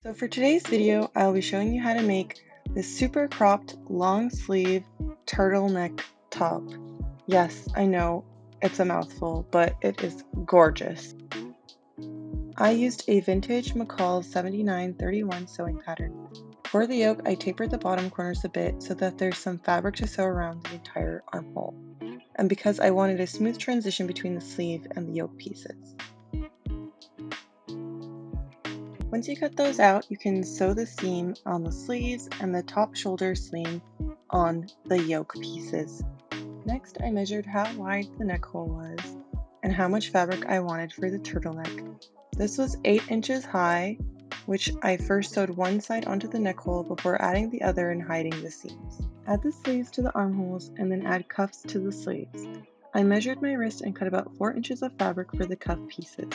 So for today's video, I'll be showing you how to make this super cropped long sleeve turtleneck top. Yes, I know it's a mouthful, but it is gorgeous. I used a vintage McCall 7931 sewing pattern. For the yoke, I tapered the bottom corners a bit so that there's some fabric to sew around the entire armhole, and because I wanted a smooth transition between the sleeve and the yoke pieces. Once you cut those out, you can sew the seam on the sleeves and the top shoulder seam on the yoke pieces. Next, I measured how wide the neck hole was and how much fabric I wanted for the turtleneck. This was 8 inches high, which I first sewed one side onto the neck hole before adding the other and hiding the seams. Add the sleeves to the armholes and then add cuffs to the sleeves. I measured my wrist and cut about 4 inches of fabric for the cuff pieces.